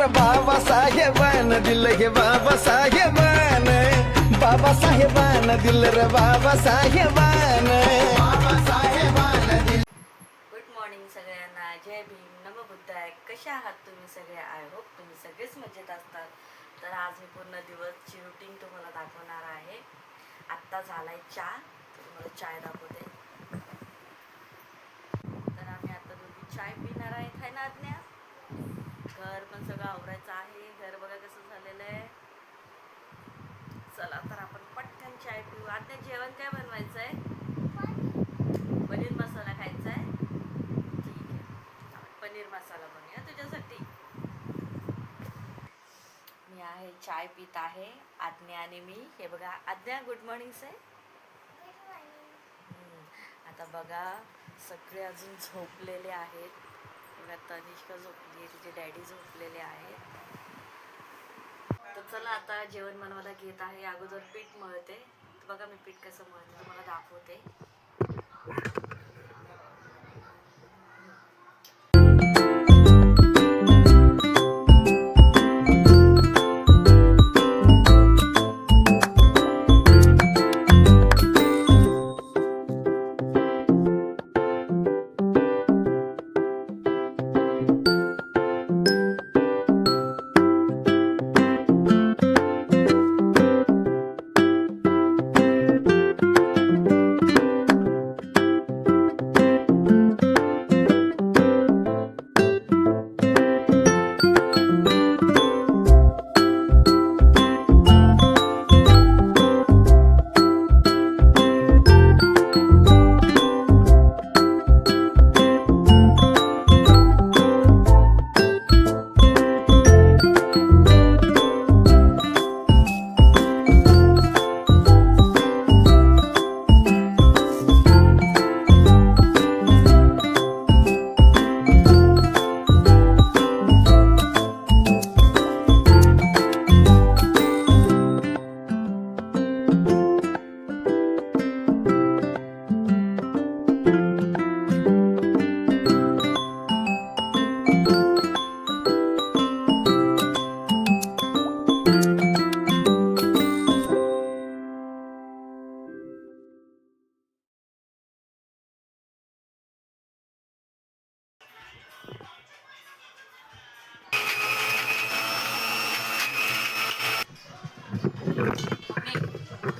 र बाबासाहेबान दिलं हे बाबासाहेबान बाबासाहेबान दिलं र बाबासाहेबान गुड मॉर्निंग सगळ्यांना. जय भीम, नमो बुद्धाय. कशा आहात तुम्ही सगळे? आय होप तुम्ही सगळेच मजेत असतात. तर आज मी पूर्ण दिवसची रुटीन तुम्हाला दाखवणार आहे. आत्ता झालाय चहा, तर तुम्हाला चाय दाखवते. तर आम्ही आता दोघी चाय पिणार आहे. काय ना आज्ञा? घर पण सगळं आवरायचं आहे. घर बघा कसं झालेलं आहे. चला तर आपण पटकन चाय पिऊ. आज्ञा जेवण काय बनवायचं आहे? पनीर मसाला खायचा आहे. ठीक आहे, पनीर मसाला बनवूया तुझ्यासाठी. मी आहे चाय पित आहे, आज्ञा आणि मी. हे बघा आज्ञा, गुड मॉर्निंग से. आता बघा सगळे अजून झोपलेले आहेत. बघा तनिष्का झोपली, तिचे डॅडी झोपलेले आहेत. तर चला आता जेवण बनवायला घेत आहे. अगोदर पीठ मळते. तर बघा मी पीठ कसं मळते तुम्हाला दाखवते.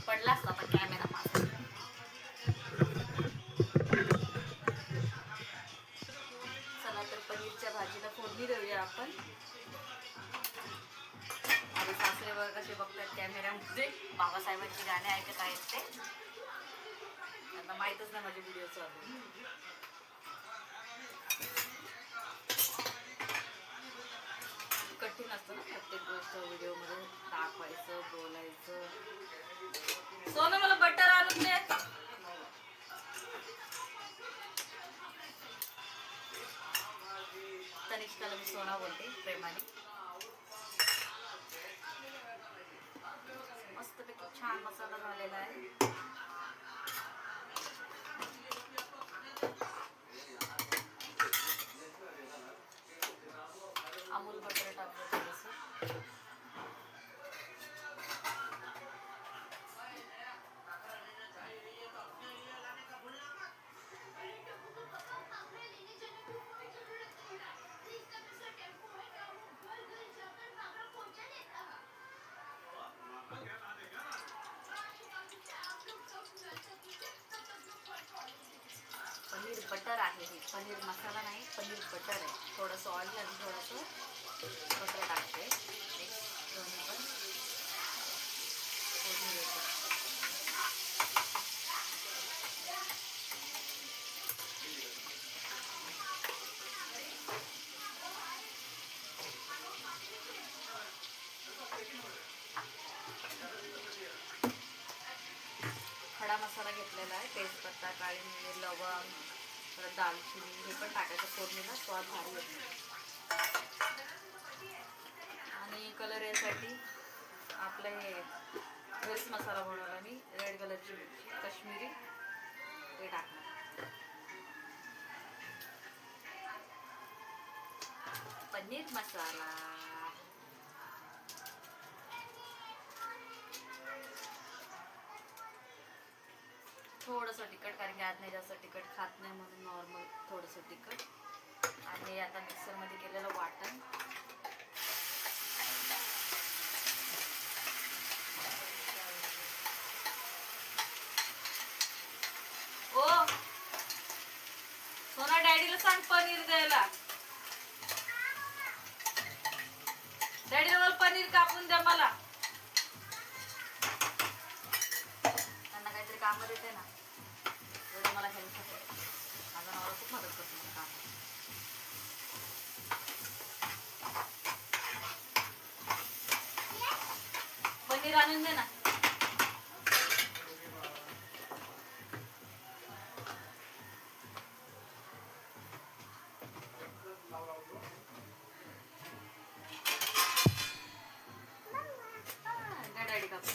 पडला असता पण कॅमेरा माझा. चला तर पनीरच्या भाजीला फोडणी देऊया आपण. माझे सासरे बघा कसे बघतात कॅमेऱ्यामध्ये. बाबासाहेबांची गाणे ऐकत आहेत ते. त्यांना माहीतच नाही माझे व्हिडिओ चालू. कठीण असतं ना प्रत्येक गोष्ट व्हिडिओमध्ये दाखवायचं, बोलायचं. सोनं मला बटर आणून दे. तनिष्काला मी सोना बोलते प्रेमाने. मस्तपैकी छान मसाला झालेला आहे. अमूल बटर टाकलं थोडंसं. पनीर बटर आहे हे. पनीर मसाला नाही, पनीर बटर आहे. थोडंसं ऑइल आणि थोडंसं बटर टाकते. एक दोन्ही पण फोडणी देते. खडा मसाला घेतलेला आहे. तेजपत्ता, काळी मिरी, लवंग, परत दालचिनी हे पण टाकायचं फोडणीला. स्वाद भारी येतो. आणि कलर यासाठी आपलं हे घरीच मसाला बनवला मी. रेड कलरची मिरची काश्मीरी ते टाकणार. पनीर मसाला. थोडंसं तिखट, कारण की आज नाही जास्त तिखट खात नाही म्हणून नॉर्मल थोडंसं तिखट. आणि आता मिक्सरमध्ये केलेलं वाटण. ओ सोना, डॅडीला सांग पनीर द्यायला. डॅडीला मला पनीर कापून द्या मला. त्यांना काहीतरी कामं देते ना, एवढं मला हेल्प होते. माझा नवरा खूप मदत करतो मला काम. पनीर आणून दे ना. डॅडी काप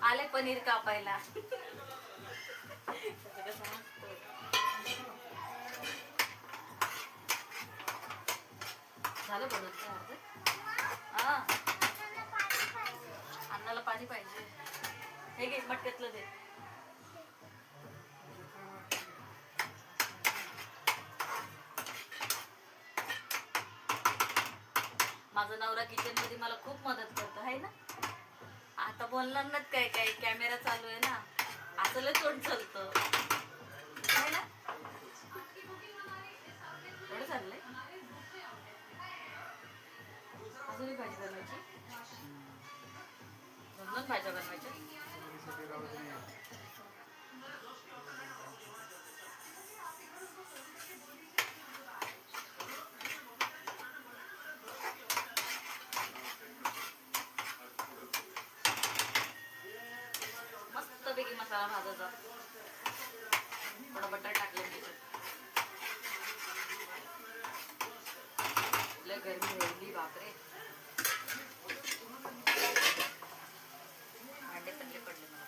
आले पनीर कापायला. झालं बनवत अर्ध. हा, अन्नाला पाणी पाहिजे. हे घे मटक्यातलं दे. माझा नवरा किचन मध्ये मला खूप मदत करतो आहे ना. आता बोलणार ना काय काय, कॅमेरा चालू आहे ना, असलं तोंड चालतं आहे ना. एवढं चाललंय. अजूनही भाजी बनवायची, 2 भाज्या बनवायच्या. मस्तपैकी मसाला भाजायचा. थोडा बटर टाकले त्याच्यात. लय गरमी राहिली बापरे. भांडे पडले पडले मला.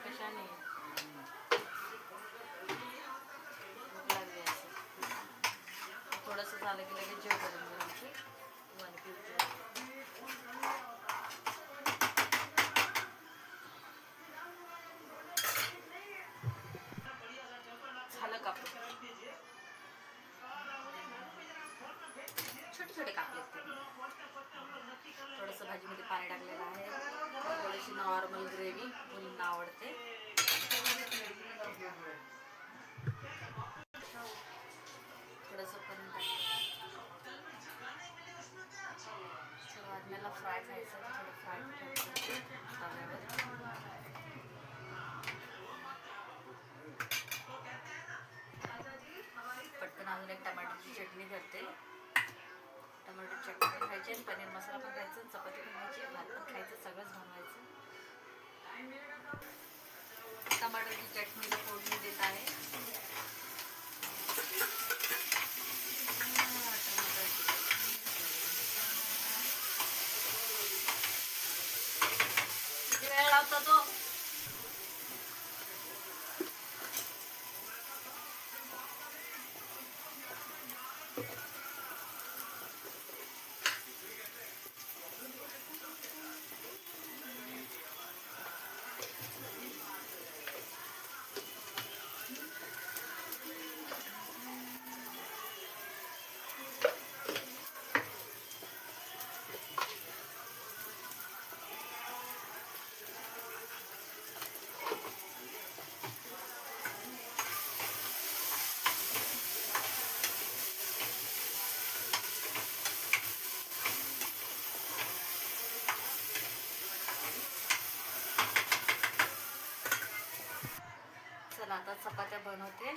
कशाने थोडंसं झालं की लगेच जेव करून आमची 1 झालं कापून. छोटे छोटे कापले. थोडंसं भाजीमध्ये पाणी टाकलेलं आहे. थोडीशी नॉर्मल ग्रेव्ही मुलींना आवडते. थोडंसं पनीर टाकलं. थोडं आदम्याला फ्राय खायचं, थोडं फ्राय तव्यावर. पटकन अजून एक टमाटरची चटणी करते. टमाटर चटणी पण खायची आणि पनीर मसाला पण खायचं, चपाती पण खायची, भात पण खायचं, सगळंच बनवायचं. टमाटरची चटणीला फोडणी देत आहे. किती वेळ लावता तो? आता चपात्या बनवते.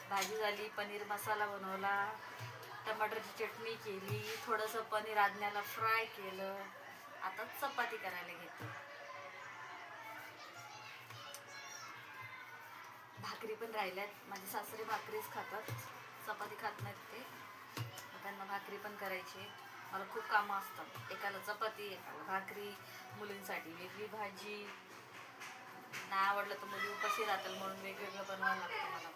भाजी झाली, पनीर मसाला बनवला, टमाटरची चटणी केली, थोडंसं पनीर आदण्याला फ्राय केलं. आता चपाती करायला घेते. भाकरी पण राहिल्यात. माझे सासरे भाकरीच खातात, चपाती खात नाहीत ते. त्यांना भाकरी पण करायची. मला खूप कामं असतात. एकाला चपाती, एकाला भाकरी, मुलींसाठी वेगळी भाजी. नाही आवडलं तर मुली उपाशी राहतील म्हणून वेगवेगळं बनवावं लागतं मला.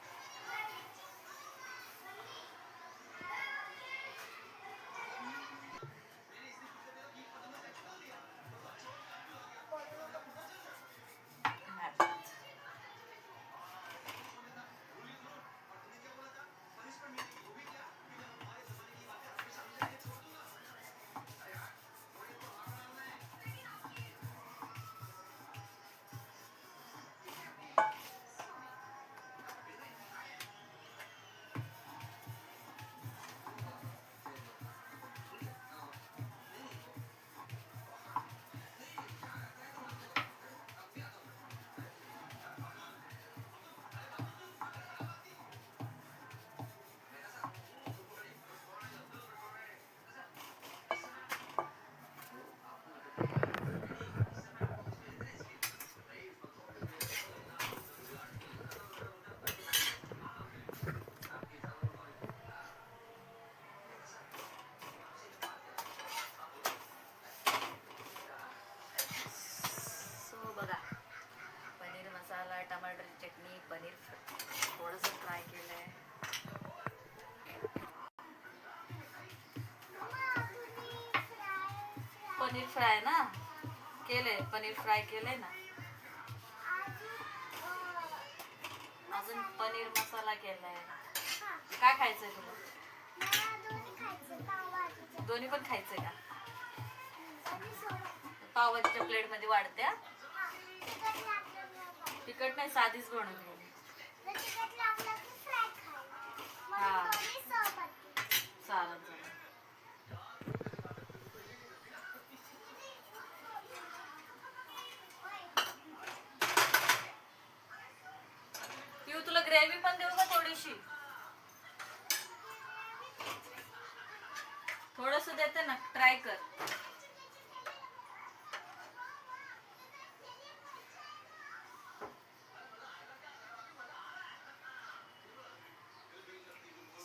बघा, पनीर मसाला, टमाटरची चटणी, पनीर थोडंसं फ्राय केलं आहे. पनीर फ्राय ना केलंय, पनीर फ्राय केलंय ना. अजून पनीर मसाला केलाय. काय खायचंय तुला? दोन्ही पण खायचंय का? पावभाजीच्या प्लेटमध्ये वाढते. तिखट नाही, साधीच बनवते. हा चालेल चालेल. तुला ग्रेव्ही पण देऊ का थोडीशी? थोडस देते ना, ट्राय कर.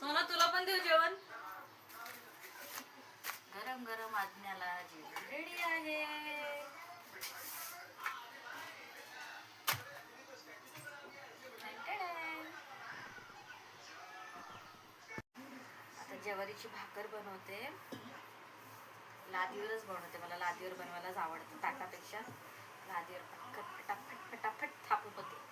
सोना तुला पण देऊ जेवण? गरम गरम आज्ञाला जेवण रेडी आहे. आता ज्वारीची भाकर बनवते. लादीवरच बनवते. मला लादीवर बनवायलाच आवडतं ताटापेक्षा. लादीवर फटाफट फटाफट थापून होते.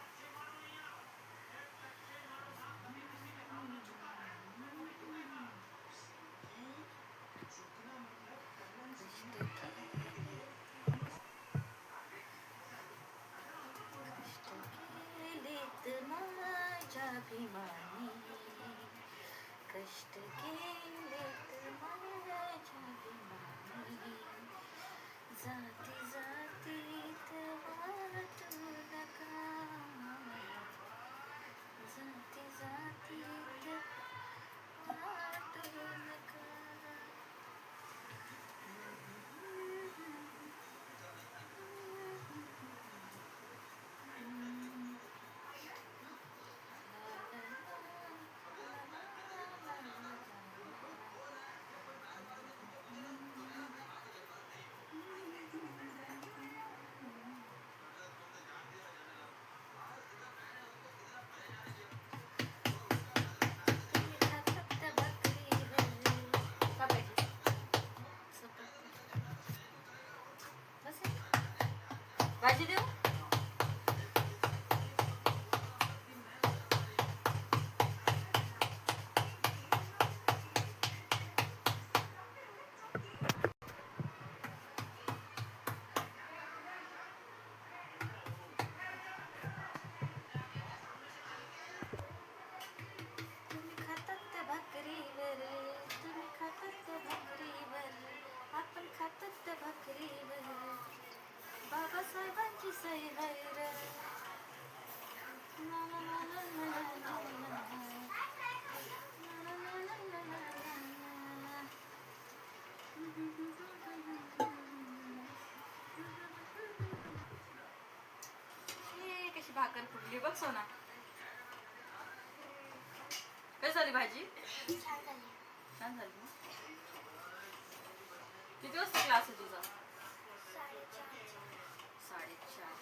अभिमानी कष्ट केलेत माझ्या अभिमानी, जाती जातीत वाटू नका, जाती जातीत वाटू नका. भाजी देऊ? बाबासाहेबांची सही हैर. भाकर फुटली बघ सोना. काय झाली भाजी? छान झाली ना? किती वाजता क्लास आहे तुझा? 4:30.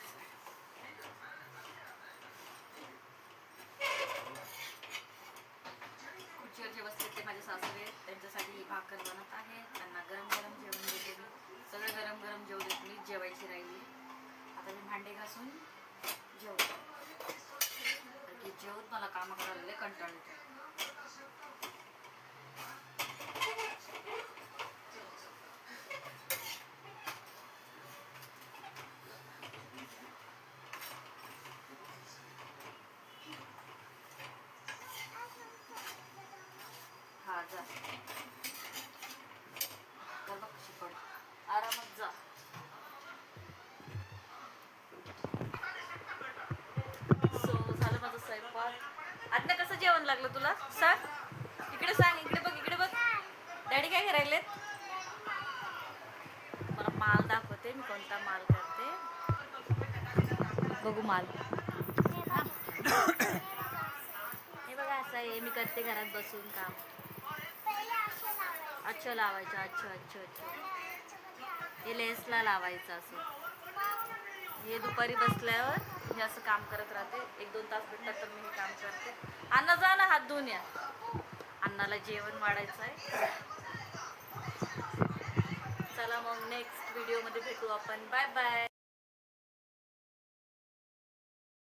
खुर्चीवर जे बसले ते माझे सासरे, त्यांच्यासाठी भाकर बनत आहे. त्यांना गरम गरम जेवण देते मी. सगळं गरम गरम जेवू देत मी. जेवायची राहिली. आता मी भांडे घासून जेवतो. कारण की जेवत मला कामं करायला लय कंटाळा येतो. हा जा. कर बघ कशी पड. आरामात जा. सो झालं माझं स्वयंपाक. आज्ञा कसं जेवण लागलं तुला? सांग. इकडे सांग. इकडे बघ. इकडे बघ. डॅडी काय करायलेत? मला माल दाखवते. मी कोणता माल करते. बघू माल. हे बघा असं आहे. मी करते घरात बसून काम. अच्छा लावायचं. अच्छा. हे लेसला लावायचं असं. हे दुपारी बसल्यावर हे असं काम करत राहते. 1-2 तास भेटतात तर मी हे काम करते. अण्णा जा ना, हात धुवून या. अण्णाला जेवण वाढायचं आहे. चला मग नेक्स्ट व्हिडिओमध्ये भेटू आपण. Bye bye.